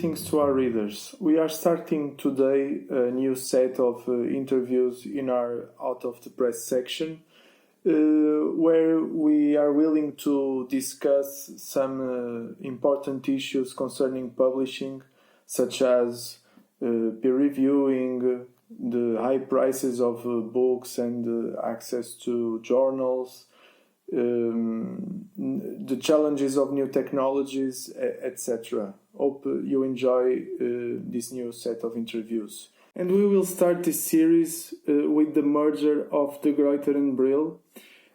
greetings to our readers. We are starting today a new set of interviews in our Out of the Press section, where we are willing to discuss some important issues concerning publishing, such as peer reviewing, the high prices of books and access to journals, the challenges of new technologies, etc. Hope you enjoy this new set of interviews. And we will start this series with the merger of the Gruyter and Brill.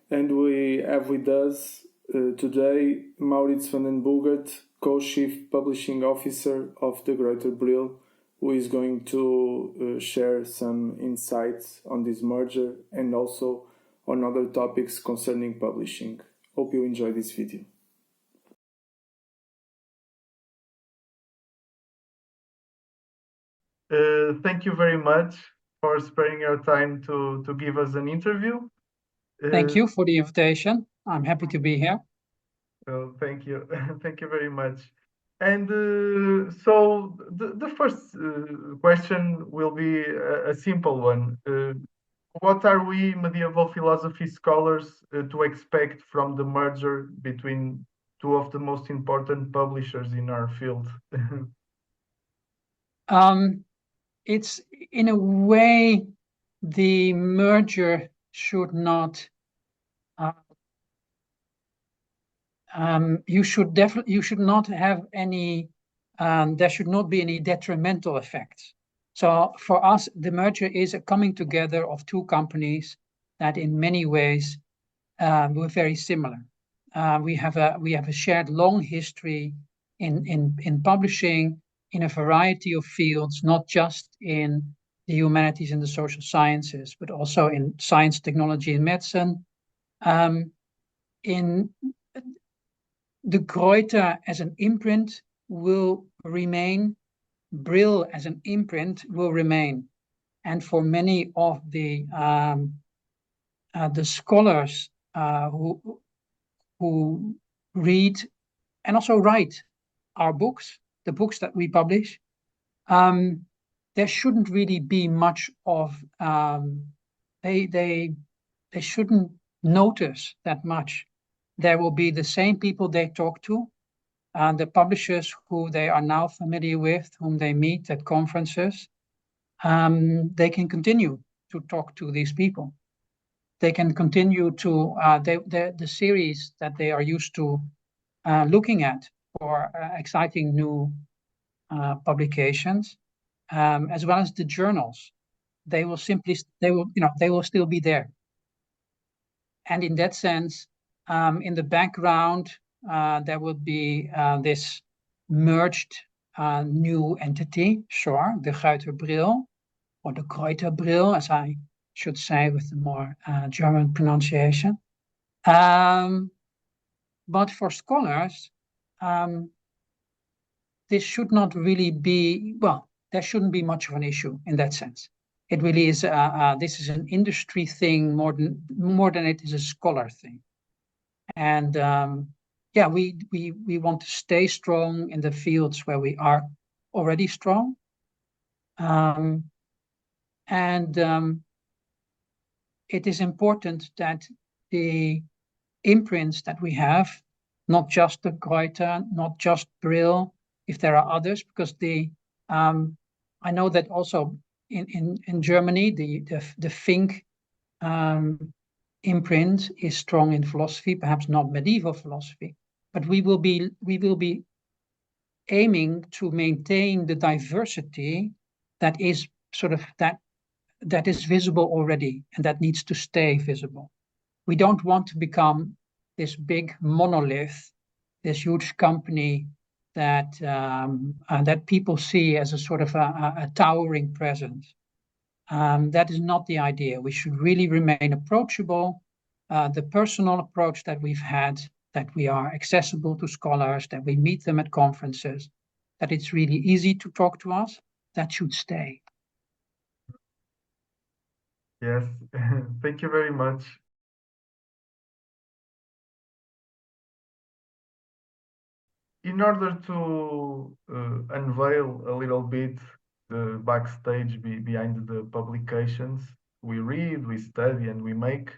And we have with us today Maurits van den Boogert, co-chief publishing officer of the Gruyter Brill, who is going to share some insights on this merger and also on other topics concerning publishing. Hope you enjoy this video. Thank you very much for sparing your time to give us an interview. Thank you for the invitation. I'm happy to be here. Well, thank you. Thank you very much. And so the first question will be a simple one. What are we medieval philosophy scholars to expect from the merger between two of the most important publishers in our field? It's in a way the merger should not. You should not have any. There should not be any detrimental effects. So for us, the merger is a coming together of two companies that, in many ways, were very similar. We have a shared long history in publishing in a variety of fields, not just in the humanities and the social sciences, but also in science, technology, and medicine. In the Gruyter as an imprint will remain. Brill as an imprint will remain, and for many of the scholars who read and also write our books, the books that we publish, there shouldn't really be much of. They shouldn't notice that much. There will be the same people they talk to, and the publishers who they are now familiar with, whom they meet at conferences. They can continue to talk to these people. They can continue to the series that they are used to looking at for exciting new publications, as well as the journals. They will still be there. And in that sense, in the background, there will be this merged new entity, sure, the Gruyter Brill, or the Gruyter Brill, as I should say with the more German pronunciation. But for scholars, this should not really be, well, there shouldn't be much of an issue in that sense. It really is, this is an industry thing more than it is a scholar thing. And yeah, we want to stay strong in the fields where we are already strong. It is important that the imprints that we have, not just the Gruyter, not just Brill, if there are others, because I know that also in Germany, the Fink imprint is strong in philosophy, perhaps not medieval philosophy, but we will be aiming to maintain the diversity that is sort of that is visible already and that needs to stay visible. We don't want to become this big monolith, this huge company that people see as a sort of a towering presence. That is not the idea. We should really remain approachable. The personal approach that we've had, that we are accessible to scholars, that we meet them at conferences, that it's really easy to talk to us, that should stay. Yes, thank you very much. In order to unveil a little bit the backstage behind the publications we read, we study, and we make.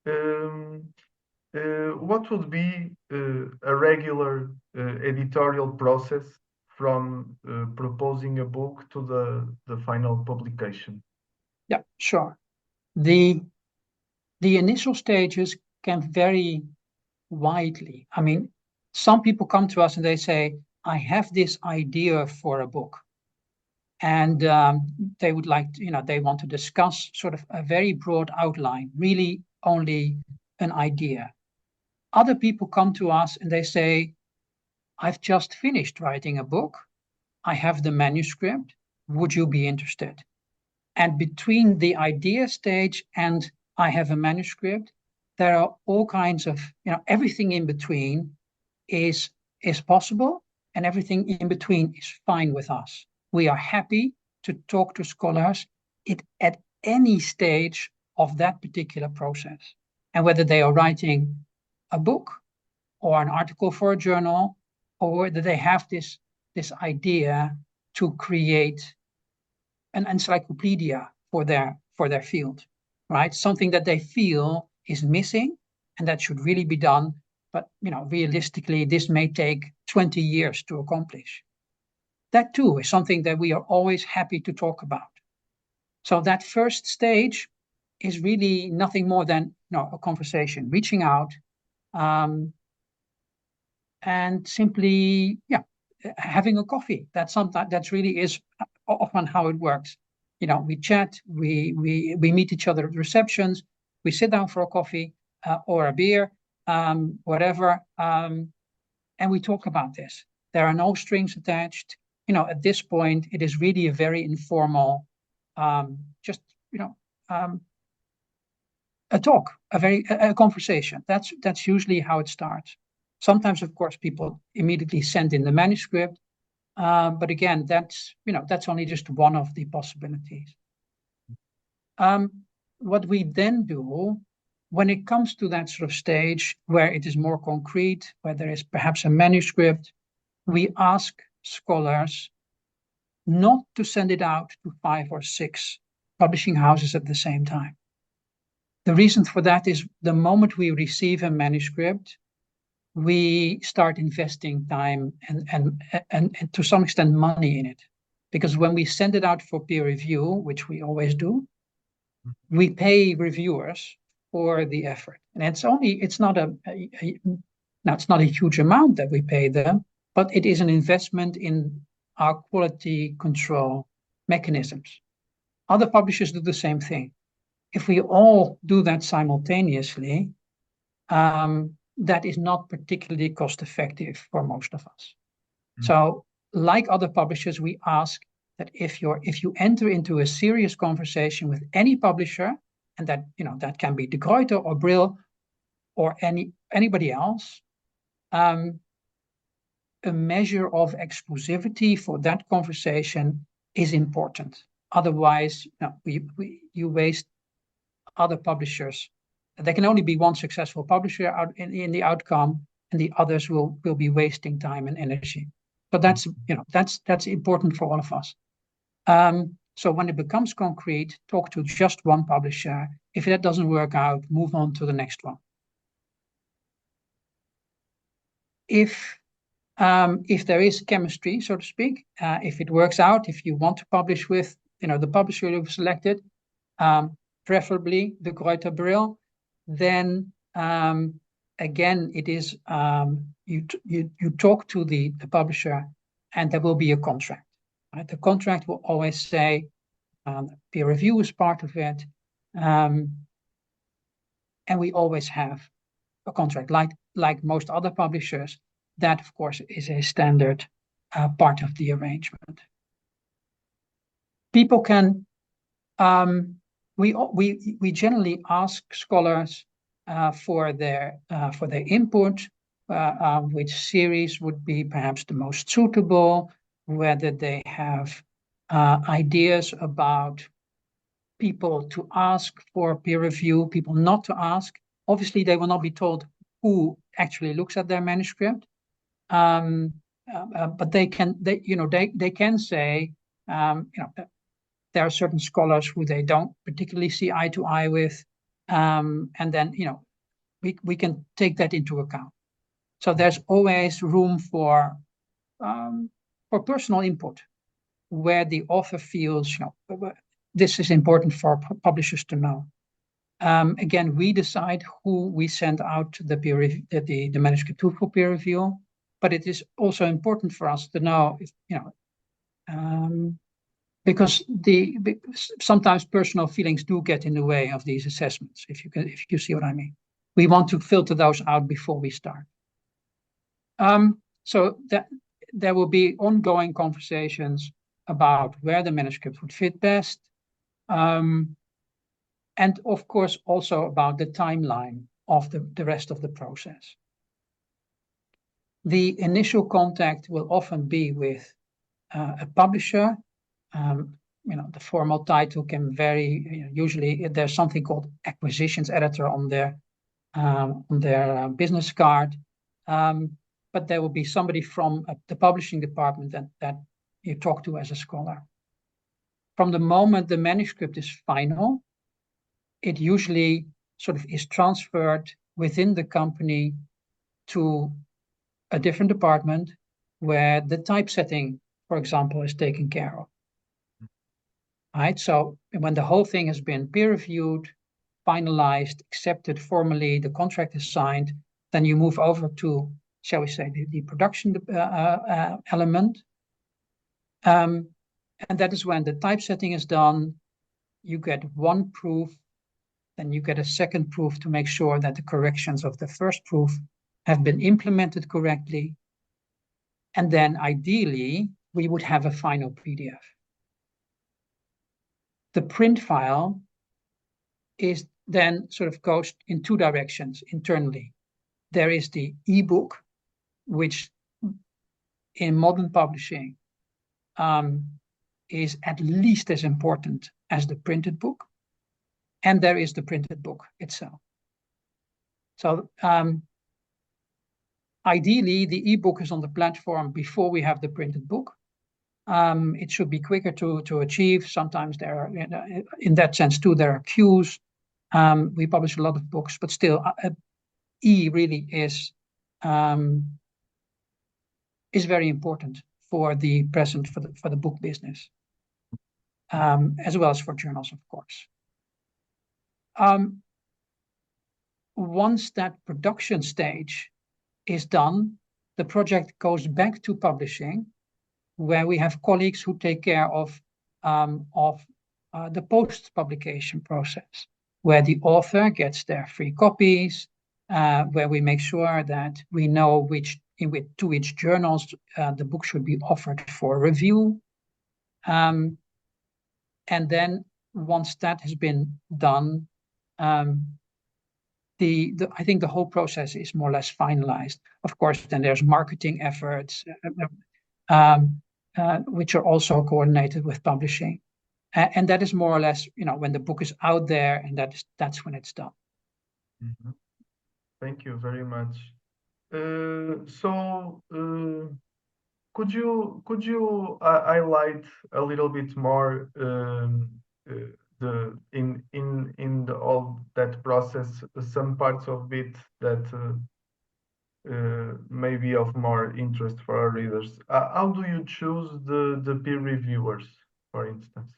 Um, what would be a regular editorial process from proposing a book to the final publication? Yeah, sure. The initial stages can vary widely. I mean, some people come to us and they say, I have this idea for a book. And they would like to, they want to discuss sort of a very broad outline, really only an idea. Other people come to us and they say, I've just finished writing a book. I have the manuscript. Would you be interested? And between the idea stage and I have a manuscript, there are all kinds of, everything in between is possible, and everything in between is fine with us. We are happy to talk to scholars at any stage of that particular process. And whether they are writing a book or an article for a journal, or whether they have this idea to create an encyclopedia for their field, right? Something that they feel is missing and that should really be done. But realistically, this may take 20 years to accomplish. That too is something that we are always happy to talk about. So that first stage is really nothing more than a conversation, reaching out, and simply, having a coffee. That's really is often how it works. We chat, we meet each other at receptions, we sit down for a coffee or a beer, whatever, and we talk about this. There are no strings attached. At this point, it is really a very informal, just a talk, a conversation. That's usually how it starts. Sometimes, of course, people immediately send in the manuscript, but again, that's only just one of the possibilities. What we then do, when it comes to that sort of stage where it is more concrete, where there is perhaps a manuscript, we ask scholars not to send it out to 5 or 6 publishing houses at the same time. The reason for that is the moment we receive a manuscript, we start investing time and to some extent money in it. Because when we send it out for peer review, which we always do, we pay reviewers for the effort. And it's not a huge amount that we pay them, but it is an investment in our quality control mechanisms. Other publishers do the same thing. If we all do that simultaneously, that is not particularly cost effective for most of us. So, like other publishers, we ask that if you enter into a serious conversation with any publisher, and that can be de Gruyter or Brill or anybody else, a measure of exclusivity for that conversation is important. Otherwise, you waste other publishers. There can only be one successful publisher out in the outcome, and the others will be wasting time and energy. But that's important for all of us. So when it becomes concrete, talk to just one publisher. If that doesn't work out, move on to the next one. If there is chemistry, so to speak, if it works out, if you want to publish with the publisher you've selected, preferably the Gruyter Brill, then again it is you talk to the publisher, and there will be a contract. Right? The contract will always say peer review is part of it, and we always have a contract like most other publishers. That, of course, is a standard part of the arrangement. People can we generally ask scholars for their input, which series would be perhaps the most suitable, whether they have ideas about people to ask for peer review, people not to ask. Obviously, they will not be told who actually looks at their manuscript. but they can say, there are certain scholars who they don't particularly see eye to eye with, and then we can take that into account. So there's always room for personal input, where the author feels this is important for publishers to know. Again, we decide who we send out to the manuscript to for peer review, but it is also important for us to know if, because sometimes personal feelings do get in the way of these assessments, if you see what I mean. We want to filter those out before we start. So that there will be ongoing conversations about where the manuscript would fit best, and of course also about the timeline of the rest of the process. The initial contact will often be with a publisher. The formal title can vary. Usually there's something called acquisitions editor on their business card. But there will be somebody from the publishing department that you talk to as a scholar. From the moment the manuscript is final, it usually sort of is transferred within the company to a different department where the typesetting, for example, is taken care of. Right? So when the whole thing has been peer reviewed, finalized, accepted formally, the contract is signed, then you move over to, shall we say, the production element. And that is when the typesetting is done. You get one proof, then you get a second proof to make sure that the corrections of the first proof have been implemented correctly. And then ideally, we would have a final PDF. The print file is then sort of goes in two directions internally. There is the ebook, which in modern publishing is at least as important as the printed book. And there is the printed book itself. So ideally, the ebook is on the platform before we have the printed book. It should be quicker to achieve. Sometimes there are, in that sense too, there are queues. We publish a lot of books, but still, E really is very important for the present, for the book business, as well as for journals, of course. Once that production stage is done, the project goes back to publishing, where we have colleagues who take care of the post-publication process, where the author gets their free copies, where we make sure that we know to which journals the book should be offered for review. And then once that has been done, I think the whole process is more or less finalized. Of course, then there's marketing efforts, which are also coordinated with publishing. And that is more or less, when the book is out there, and that's when it's done. Mm-hmm. Thank you very much. Could you highlight a little bit more in all that process, some parts of it that may be of more interest for our readers? How do you choose the peer reviewers, for instance?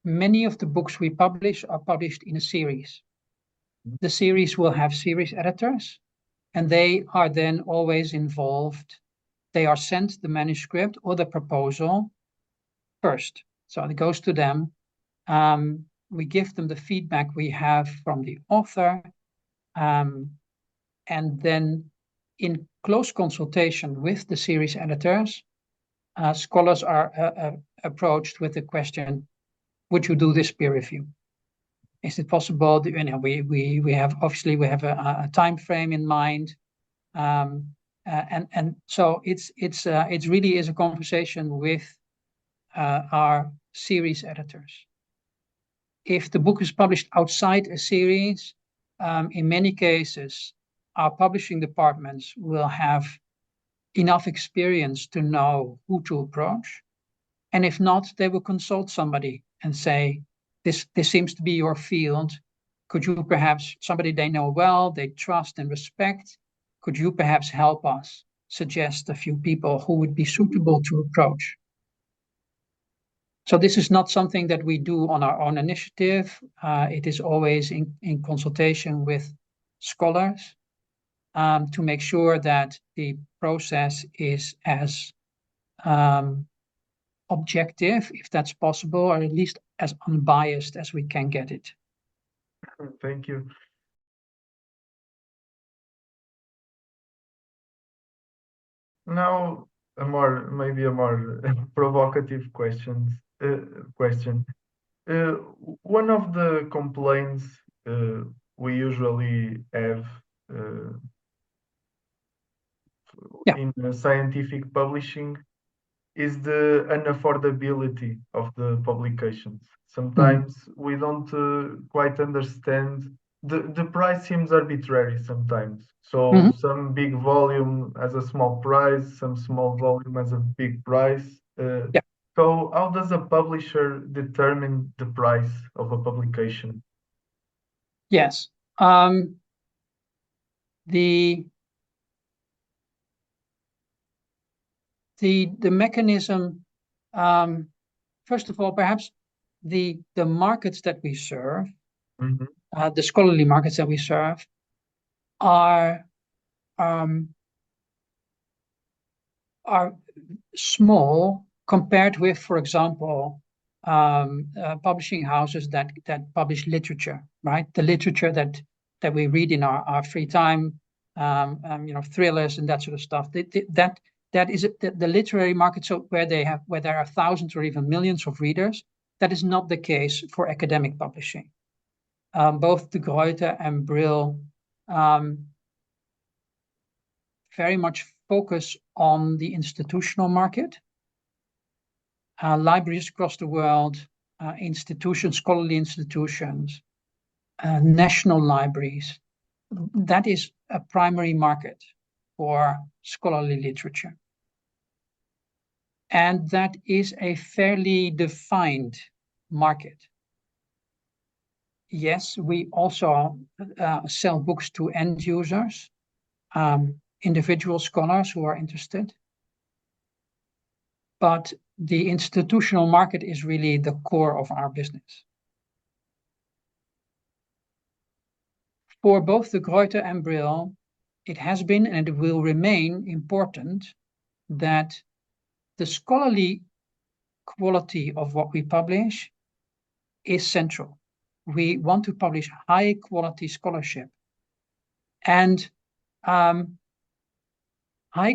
Many of the books we publish are published in a series. The series will have series editors, and they are then always involved. They are sent the manuscript or the proposal first. So it goes to them. We give them the feedback we have from the author. And then in close consultation with the series editors, scholars are approached with the question, would you do this peer review? Is it possible? We have a time frame in mind, and so it really is a conversation with our series editors. If the book is published outside a series, in many cases our publishing departments will have enough experience to know who to approach. And if not, they will consult somebody and say, this seems to be your field. Could you perhaps, somebody they know well, they trust and respect, could you perhaps help us suggest a few people who would be suitable to approach? So this is not something that we do on our own initiative. It is always in consultation with scholars to make sure that the process is as objective, if that's possible, or at least as unbiased as we can get it. Thank you. Now, maybe a more provocative question. One of the complaints we usually have in scientific publishing is the unaffordability of the publications. Sometimes we don't quite understand. The price seems arbitrary sometimes. So some big volume has a small price, some small volume has a big price. So how does a publisher determine the price of a publication? Yes. The mechanism, first of all, perhaps the markets that we serve, the scholarly markets that we serve, are small compared with, for example, publishing houses that publish literature, right? The literature that we read in our free time, thrillers and that sort of stuff. That is the literary market. So where there are thousands or even millions of readers, that is not the case for academic publishing. Both the Gruyter and Brill very much focus on the institutional market. Libraries across the world, institutions, scholarly institutions, national libraries. That is a primary market for scholarly literature. And that is a fairly defined market. Yes, we also sell books to end users, individual scholars who are interested. But the institutional market is really the core of our business. For both the Gruyter and Brill, it has been and it will remain important that the scholarly quality of what we publish is central. We want to publish high quality scholarship. And high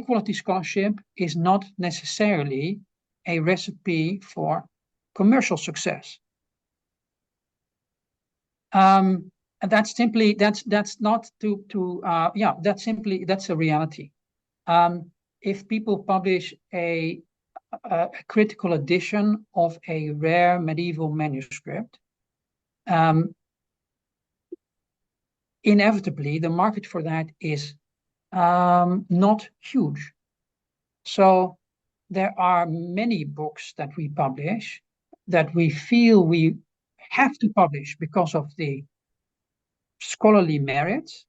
quality scholarship is not necessarily a recipe for commercial success. And that's a reality. If people publish a critical edition of a rare medieval manuscript, inevitably the market for that is not huge. So there are many books that we publish that we feel we have to publish because of the scholarly merits,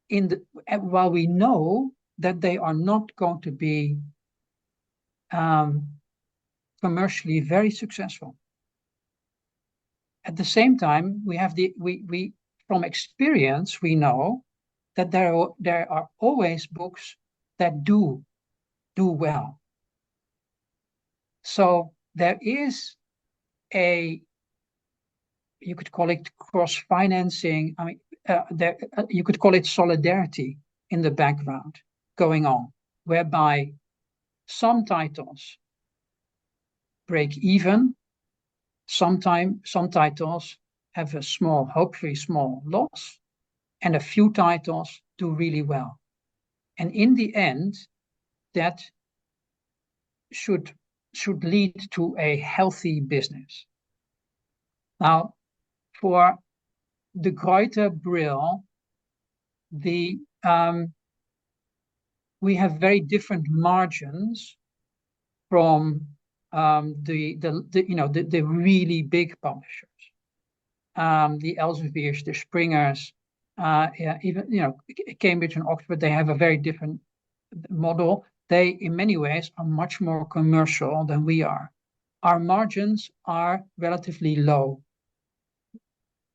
while we know that they are not going to be commercially very successful. At the same time, we from experience we know that there are always books that do well. So there is you could call it cross-financing. I mean, you could call it solidarity in the background going on, whereby some titles break even, some titles have a hopefully small loss, and a few titles do really well. And in the end, that should lead to a healthy business. Now, for the Gruyter Brill, we have very different margins from the really big publishers, the Elsevier's, the Springers, even Cambridge and Oxford. They have a very different model. They, in many ways, are much more commercial than we are. Our margins are relatively low.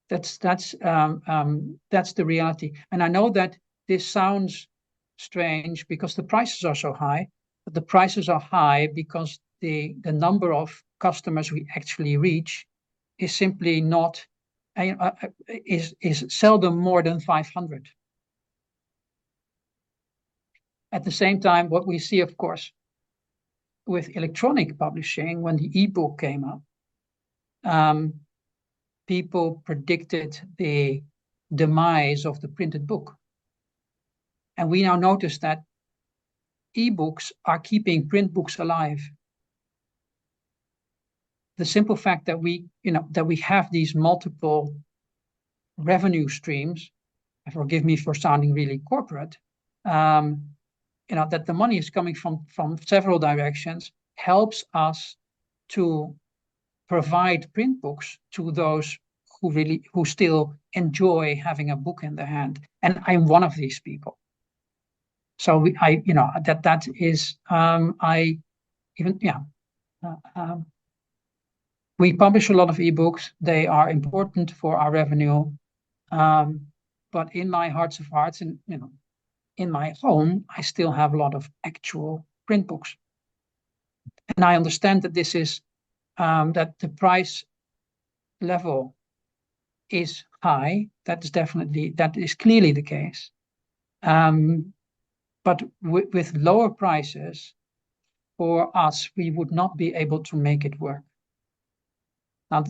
That's the reality. And I know that this sounds strange because the prices are so high, but the prices are high because the number of customers we actually reach is simply not is seldom more than 500. At the same time, what we see, of course, with electronic publishing, when the ebook came up, people predicted the demise of the printed book. And we now notice that ebooks are keeping print books alive. The simple fact that we have these multiple revenue streams, forgive me for sounding really corporate, that the money is coming from several directions, helps us to provide print books to those who still enjoy having a book in their hand. And I'm one of these people. So we publish a lot of ebooks. They are important for our revenue. But in my hearts of hearts, and in my home, I still have a lot of actual print books. And I understand that this is that the price level is high. That is clearly the case. But with lower prices, for us, we would not be able to make it work. Now,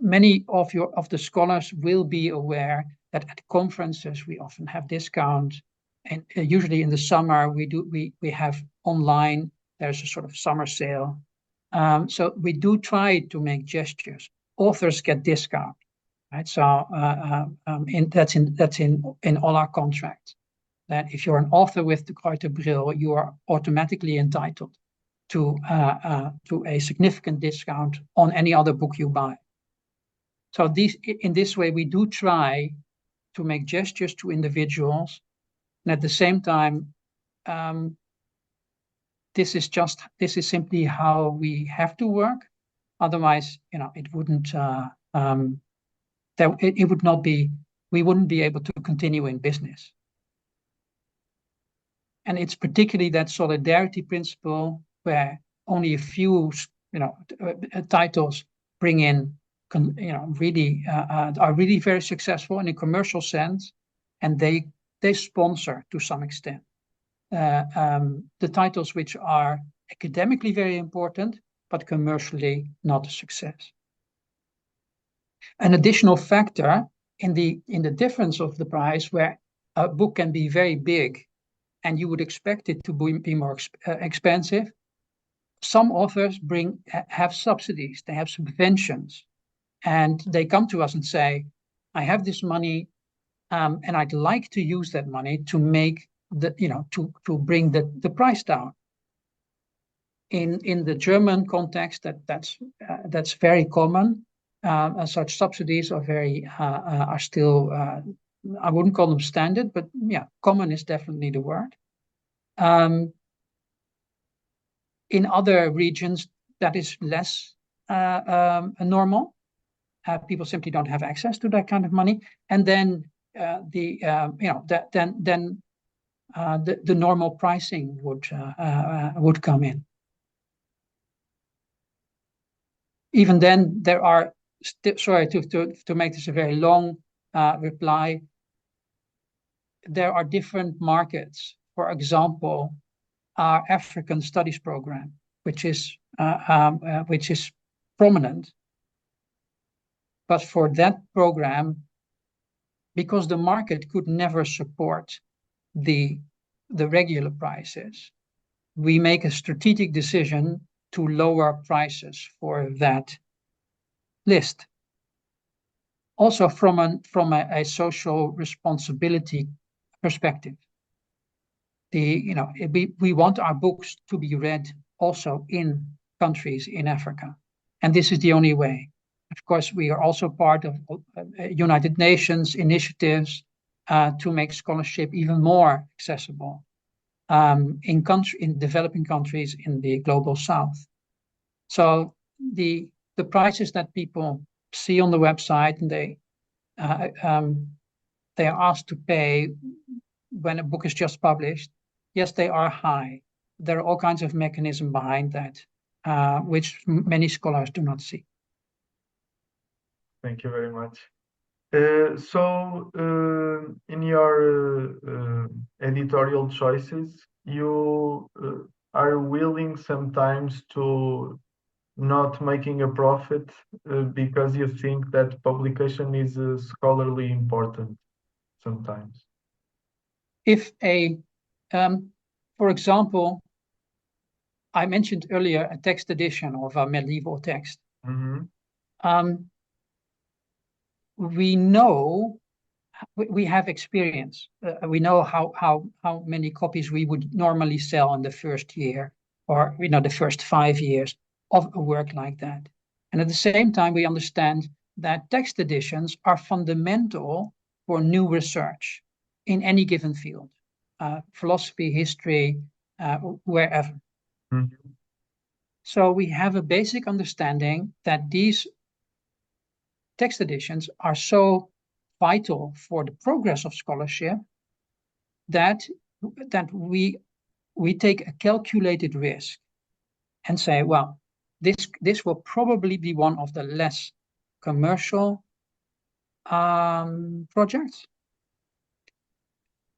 many of the scholars will be aware that at conferences we often have discounts, and usually in the summer we have online. There's a sort of summer sale, so we do try to make gestures. Authors get discount, right? So that's in all our contracts. That if you're an author with the Gruyter Brill, you are automatically entitled to a significant discount on any other book you buy. So in this way, we do try to make gestures to individuals, and at the same time, this is simply how we have to work. Otherwise, it wouldn't. It would not be. We wouldn't be able to continue in business. And it's particularly that solidarity principle where only a few, titles bring in, really are really very successful in a commercial sense, and they sponsor to some extent the titles which are academically very important but commercially not a success. An additional factor in the difference of the price, where a book can be very big and you would expect it to be more expensive. Some authors have subsidies, they have subventions, and they come to us and say, I have this money, and I'd like to use that money to make to bring the price down. In the German context, that's very common. Such subsidies are still, I wouldn't call them standard, but yeah, common is definitely the word. In other regions, that is less normal. People simply don't have access to that kind of money, and then the normal pricing would come in. Even then, there are sorry to make this a very long reply. There are different markets. For example, our African Studies program, which is prominent. But for that program, because the market could never support the regular prices, we make a strategic decision to lower prices for that list. also from a social responsibility perspective. We want our books to be read also in countries in Africa, and this is the only way. Of course, we are also part of United Nations initiatives to make scholarship even more accessible in developing countries in the global south. So the prices that people see on the website and they are asked to pay when a book is just published, yes, they are high. There are all kinds of mechanisms behind that, which many scholars do not see. Thank you very much. In your editorial choices, you are willing sometimes to not making a profit because you think that publication is scholarly important sometimes. If for example, I mentioned earlier a text edition of a medieval text. Mm-hmm. We know, we have experience. We know how many copies we would normally sell in the first year, or the first 5 years of a work like that. And at the same time, we understand that text editions are fundamental for new research in any given field, philosophy, history, wherever. Mm-hmm. So we have a basic understanding that these text editions are so vital for the progress of scholarship that we take a calculated risk and say, well, this will probably be one of the less commercial projects,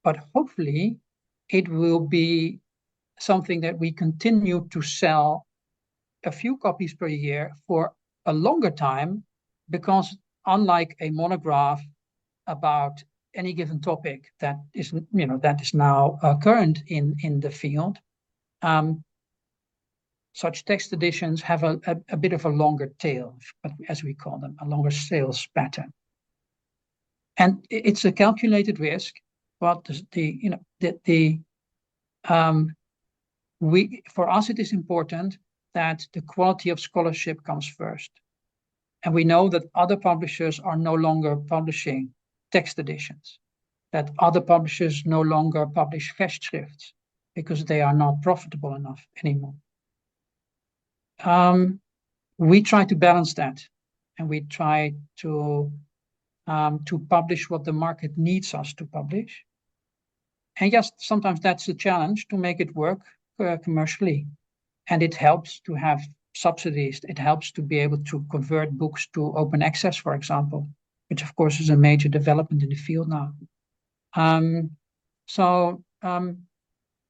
but hopefully it will be something that we continue to sell a few copies per year for a longer time, because unlike a monograph about any given topic that is now current in the field, such text editions have a bit of a longer tail, as we call them, a longer sales pattern. And it's a calculated risk, but for us it is important that the quality of scholarship comes first. And we know that other publishers are no longer publishing text editions, that other publishers no longer publish Festschrifts because they are not profitable enough anymore. We try to balance that, and we try to publish what the market needs us to publish. And yes, sometimes that's a challenge to make it work commercially. And it helps to have subsidies. It helps to be able to convert books to open access, for example, which of course is a major development in the field now.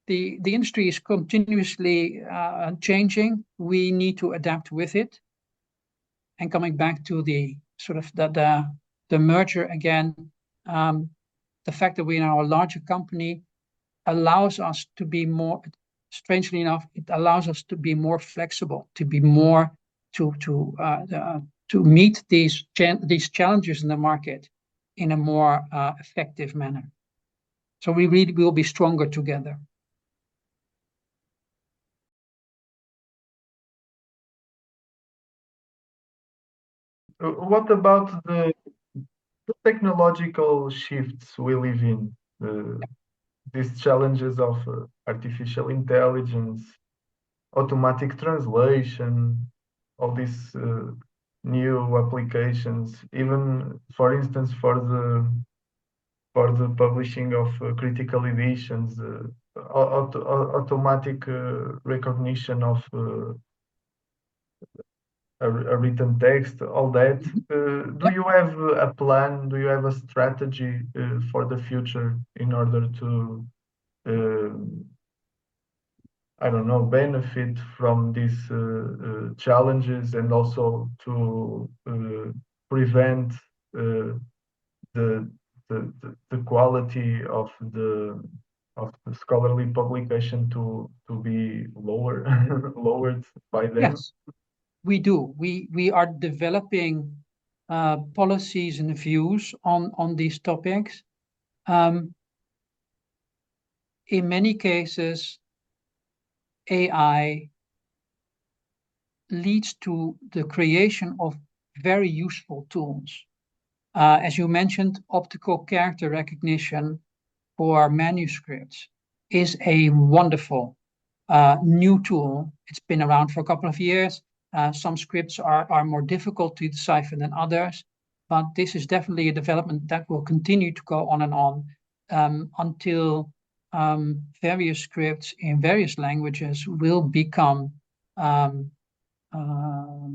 The industry is continuously changing. We need to adapt with it. And coming back to the sort of the merger again, the fact that we are now a larger company allows us to be more, strangely enough, it allows us to be more flexible, to be more to meet these challenges in the market in a more effective manner. So we really will be stronger together. What about the technological shifts we live in? These challenges of artificial intelligence, automatic translation, all these new applications, even for instance for the publishing of critical editions, automatic recognition of a written text, all that. Do you have a plan? Do you have a strategy for the future in order to, I don't know, benefit from these challenges and also to prevent the quality of the scholarly publication to be lowered by them? Yes, we do. We are developing policies and views on these topics. In many cases, AI leads to the creation of very useful tools. As you mentioned, optical character recognition for manuscripts is a wonderful new tool. It's been around for a couple of years. Some scripts are more difficult to decipher than others, but this is definitely a development that will continue to go on and on until various scripts in various languages will become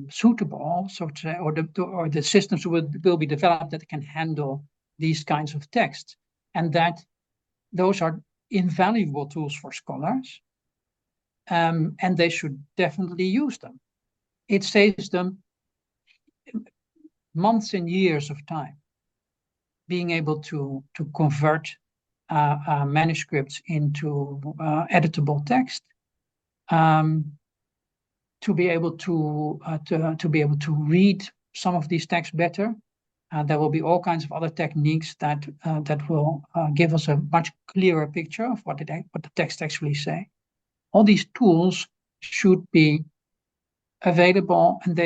suitable, so to say, or the systems will be developed that can handle these kinds of texts, and that those are invaluable tools for scholars, and they should definitely use them. It saves them months and years of time being able to convert manuscripts into editable text, to be able to read some of these texts better. There will be all kinds of other techniques that will give us a much clearer picture of what the text actually say. All these tools should be available, and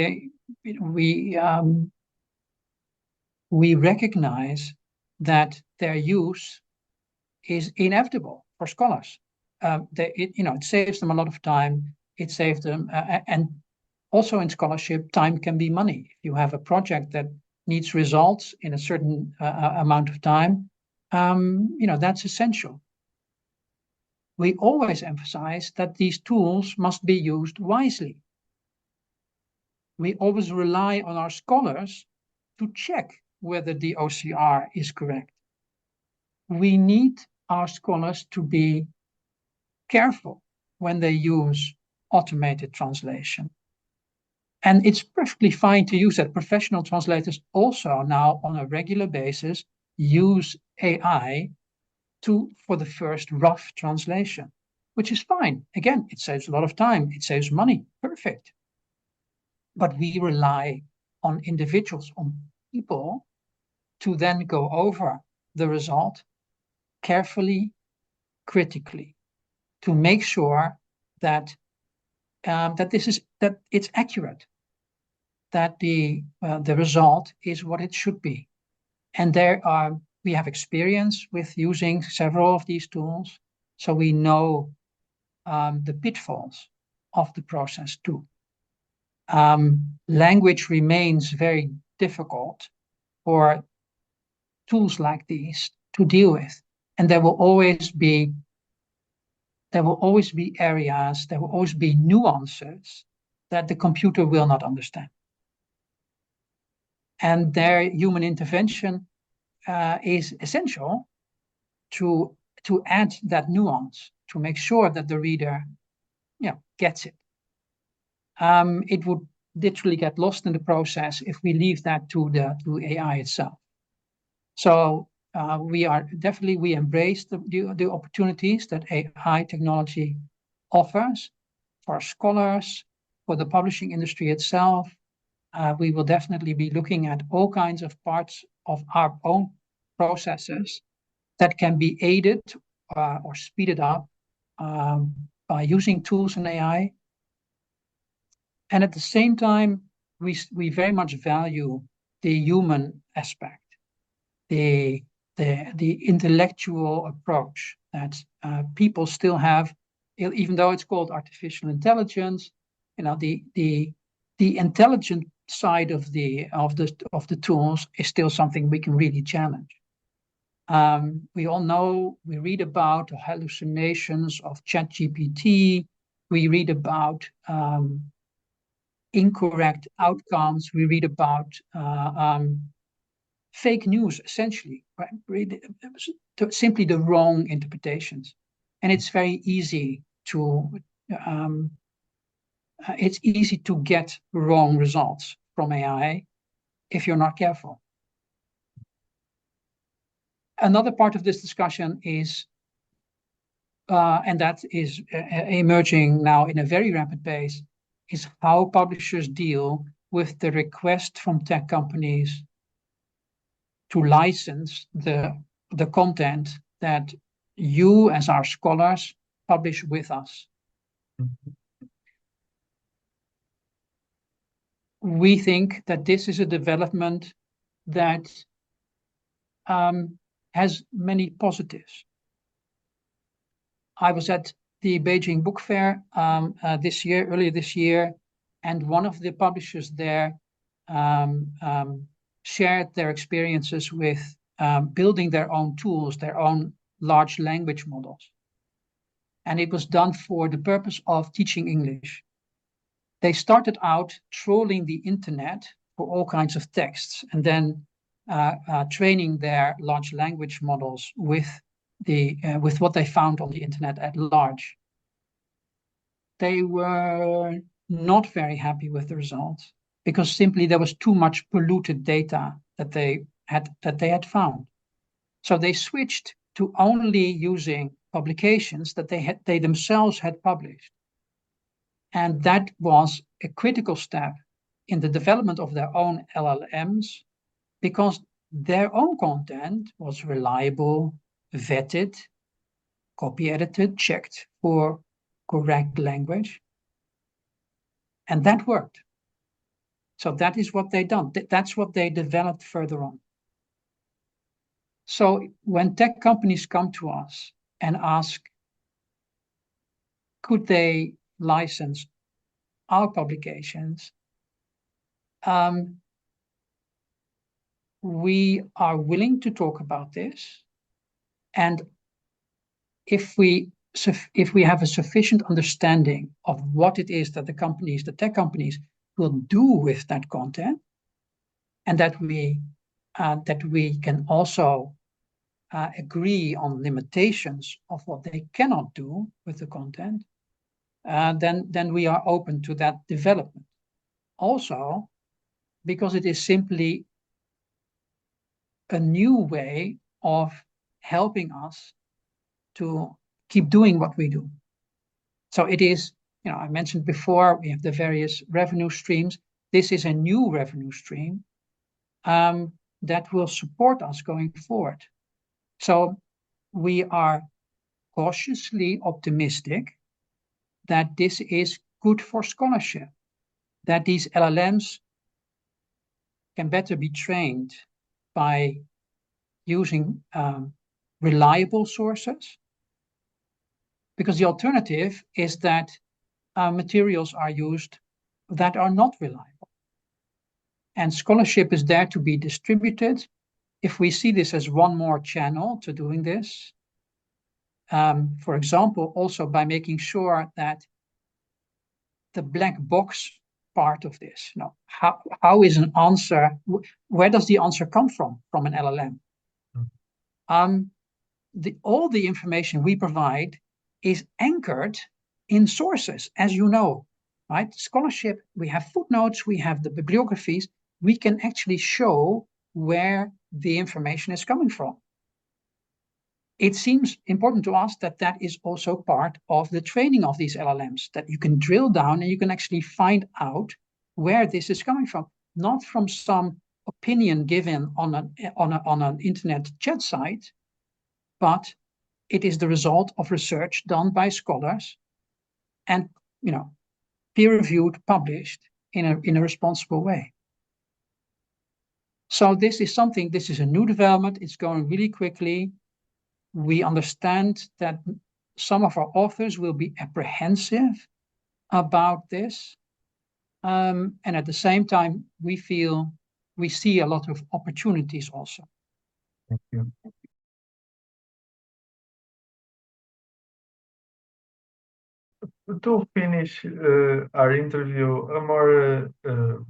we recognize that their use is inevitable for scholars. It saves them a lot of time. It saves them, and also in scholarship, time can be money. If you have a project that needs results in a certain amount of time, that's essential. We always emphasize that these tools must be used wisely. We always rely on our scholars to check whether the OCR is correct. We need our scholars to be careful when they use automated translation. And it's perfectly fine to use that. Professional translators also now on a regular basis use AI for the first rough translation, which is fine. Again, it saves a lot of time. It saves money. Perfect. But we rely on individuals, on people, to then go over the result carefully, critically, to make sure that it's accurate, that the result is what it should be. And we have experience with using several of these tools, so we know the pitfalls of the process too. Language remains very difficult for tools like these to deal with, and there will always be areas, there will always be nuances that the computer will not understand. And their human intervention is essential to add that nuance, to make sure that the reader gets it. It would literally get lost in the process if we leave that to AI itself. So we embrace the opportunities that AI technology offers for scholars, for the publishing industry itself. We will definitely be looking at all kinds of parts of our own processes that can be aided or speeded up by using tools in AI. And at the same time, we very much value the human aspect, the intellectual approach that people still have, even though it's called artificial intelligence. The intelligent side of the tools is still something we can really challenge. We all know, we read about hallucinations of ChatGPT. We read about incorrect outcomes. We read about fake news, essentially, right? Simply the wrong interpretations. And it's very easy to get wrong results from AI if you're not careful. Another part of this discussion is, and that is emerging now in a very rapid pace, is how publishers deal with the request from tech companies to license the content that you, as our scholars, publish with us. We think that this is a development that has many positives. I was at the Beijing Book Fair earlier this year, and one of the publishers there shared their experiences with building their own tools, their own large language models. And it was done for the purpose of teaching English. They started out trawling the internet for all kinds of texts, and then training their large language models with what they found on the internet at large. They were not very happy with the results because simply there was too much polluted data that they had found. So they switched to only using publications that they themselves had published. And that was a critical step in the development of their own LLMs, because their own content was reliable, vetted, copy edited, checked for correct language. And that worked. So that is what they done. That's what they developed further on. So when tech companies come to us and ask, could they license our publications, we are willing to talk about this. And if we have a sufficient understanding of what it is that the tech companies will do with that content, and that we can also agree on limitations of what they cannot do with the content, then we are open to that development. Also, because it is simply a new way of helping us to keep doing what we do. So it is, I mentioned before, we have the various revenue streams. This is a new revenue stream that will support us going forward. So we are cautiously optimistic that this is good for scholarship, that these LLMs can better be trained by using reliable sources, because the alternative is that materials are used that are not reliable. And scholarship is there to be distributed. If we see this as one more channel to doing this, for example, also by making sure that the black box part of this, how is an answer, where does the answer come from an LLM? All the information we provide is anchored in sources, as you know, right? Scholarship, we have footnotes, we have the bibliographies, we can actually show where the information is coming from. It seems important to us that that is also part of the training of these LLMs, that you can drill down and you can actually find out where this is coming from, not from some opinion given on an internet chat site, but it is the result of research done by scholars and, peer-reviewed, published in a responsible way. So this is a new development. It's going really quickly. We understand that some of our authors will be apprehensive about this. And at the same time, we see a lot of opportunities also. Thank you. To finish our interview, a more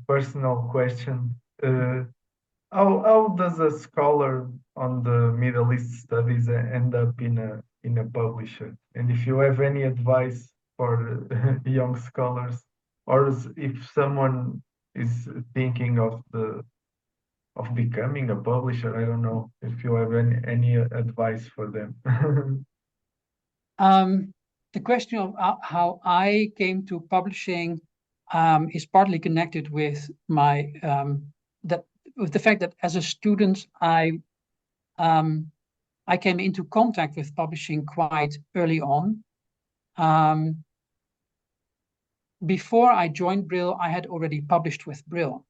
personal question. How does a scholar on the Middle East studies end up in a publisher? And if you have any advice for young scholars, or if someone is thinking of becoming a publisher, I don't know if you have any advice for them. The question of how I came to publishing, is partly connected with my with the fact that as a student I came into contact with publishing quite early on. Before I joined Brill, I had already published with Brill.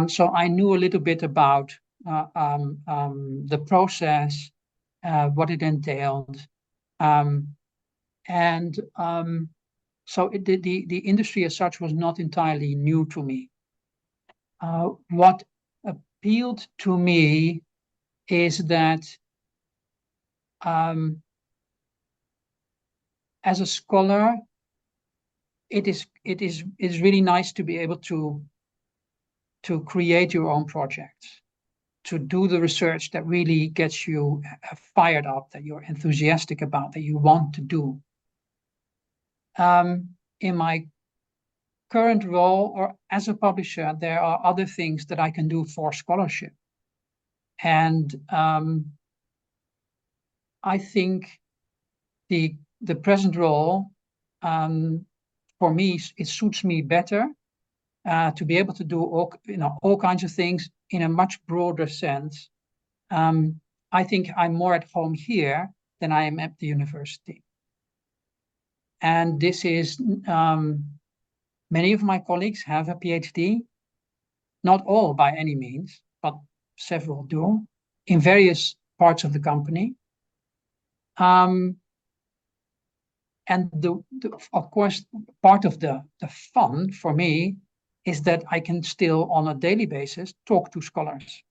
So I knew a little bit about the process, what it entailed. So the industry as such was not entirely new to me. What appealed to me is that as a scholar, it is really nice to be able to create your own projects, to do the research that really gets you fired up, that you're enthusiastic about, that you want to do. In my current role or as a publisher, there are other things that I can do for scholarship. And I think the present role, for me, it suits me better to be able to do all kinds of things in a much broader sense. I think I'm more at home here than I am at the university. And this is, many of my colleagues have a PhD, not all by any means, but several do, in various parts of the company. And of course, part of the fun for me is that I can still, on a daily basis, talk to scholars,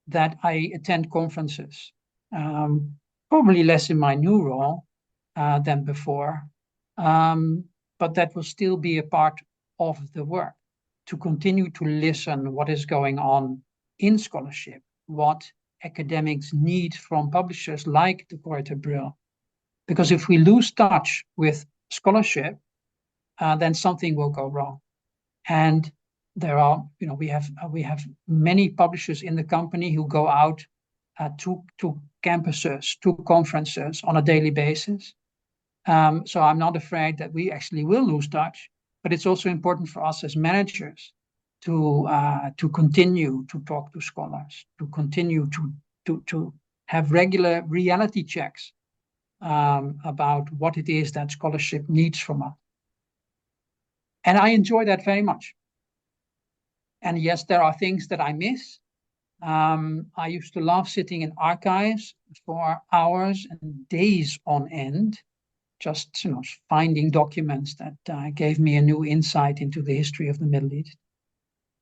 that I attend conferences, probably less in my new role than before, but that will still be a part of the work, to continue to listen what is going on in scholarship, what academics need from publishers like the Gruyter Brill. Because if we lose touch with scholarship, then something will go wrong. And there are, we have many publishers in the company who go out to campuses, to conferences on a daily basis. So I'm not afraid that we actually will lose touch, but it's also important for us as managers to continue to talk to scholars, to continue to have regular reality checks about what it is that scholarship needs from us. And I enjoy that very much. And yes, there are things that I miss. I used to love sitting in archives for hours and days on end, just finding documents that gave me a new insight into the history of the Middle East.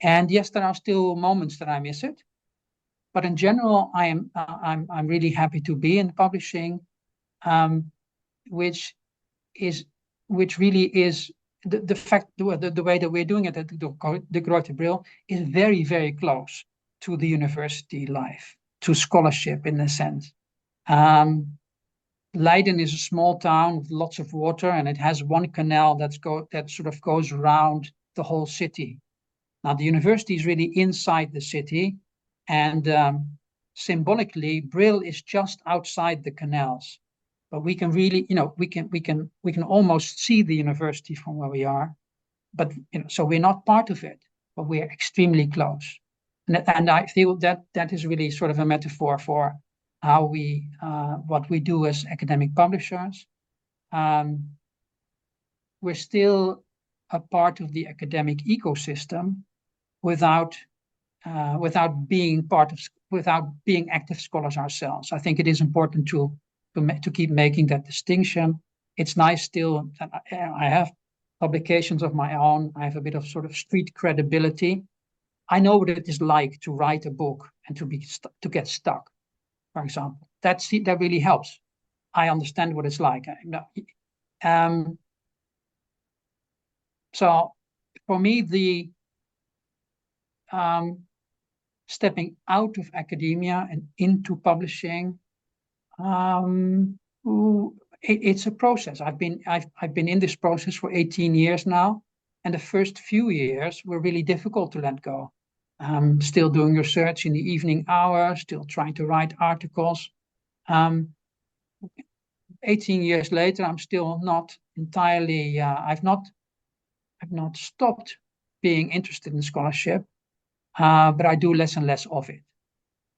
And yes, there are still moments that I miss it, but in general, I'm really happy to be in publishing, which really is the fact, the way that we're doing it at the Gruyter Brill is very, very close to the university life, to scholarship in a sense. Leiden is a small town with lots of water, and it has one canal that sort of goes around the whole city. Now, the university is really inside the city, and symbolically, Brill is just outside the canals. But we can really, we can almost see the university from where we are. But so we're not part of it, but we're extremely close. And I feel that is really sort of a metaphor for how what we do as academic publishers. We're still a part of the academic ecosystem without being active scholars ourselves. I think it is important to keep making that distinction. It's nice still that I have publications of my own. I have a bit of sort of street credibility. I know what it is like to write a book and to get stuck, for example. That really helps. I understand what it's like. So for me, the stepping out of academia and into publishing, it's a process. I've been in this process for 18 years now, and the first few years were really difficult to let go. Still doing research in the evening hours, still trying to write articles. 18 years later, I'm still not entirely. I've not I've not stopped being interested in scholarship, but I do less and less of it.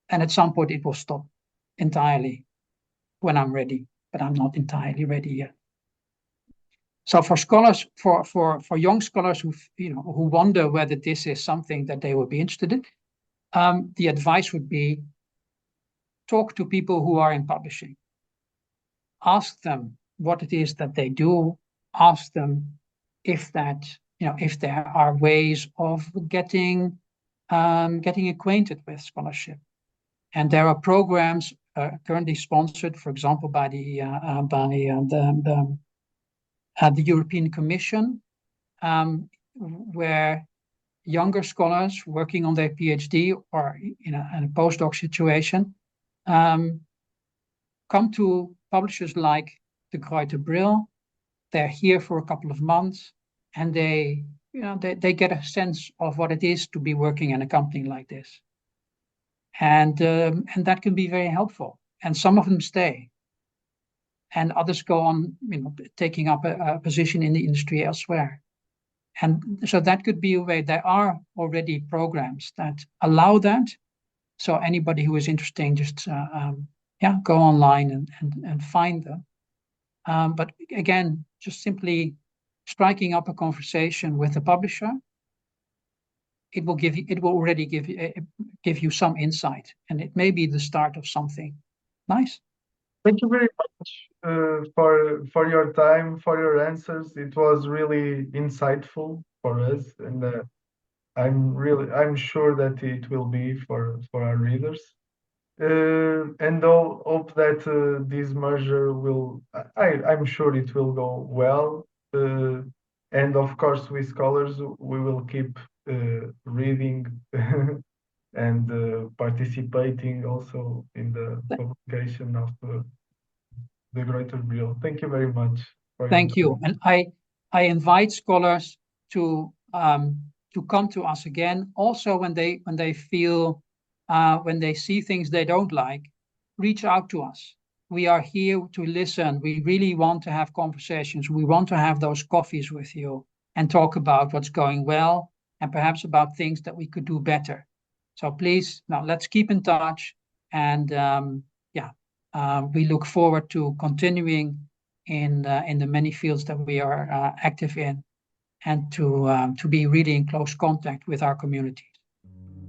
And at some point it will stop entirely when I'm ready, but I'm not entirely ready yet. So for scholars, for young scholars who wonder whether this is something that they would be interested in, the advice would be talk to people who are in publishing. Ask them what it is that they do. Ask them if there are ways of getting acquainted with scholarship. And there are programs currently sponsored, for example, by the European Commission, where younger scholars working on their PhD or in a postdoc situation come to publishers like the Gruyter Brill. They're here for a couple of months, and they get a sense of what it is to be working in a company like this, and that can be very helpful. And some of them stay, and others go on, taking up a position in the industry elsewhere. And so that could be a way. There are already programs that allow that. So anybody who is interested, just go online and find them. But again, just simply striking up a conversation with the publisher, it will already give you some insight, and it may be the start of something nice. Thank you very much for your time, for your answers. It was really insightful for us, and I'm sure that it will be for our readers. And I'll hope that this merger I'm sure it will go well. And of course, we scholars, we will keep reading and participating also in the publication of the Gruyter Brill. Thank you very much for Thank you. And I invite scholars to come to us again. Also, when they feel when they see things they don't like, reach out to us. We are here to listen. We really want to have conversations. We want to have those coffees with you and talk about what's going well and perhaps about things that we could do better. So please, now let's keep in touch. And we look forward to continuing in the many fields that we are active in, and to be really in close contact with our communities.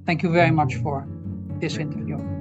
Thank you very much for this interview.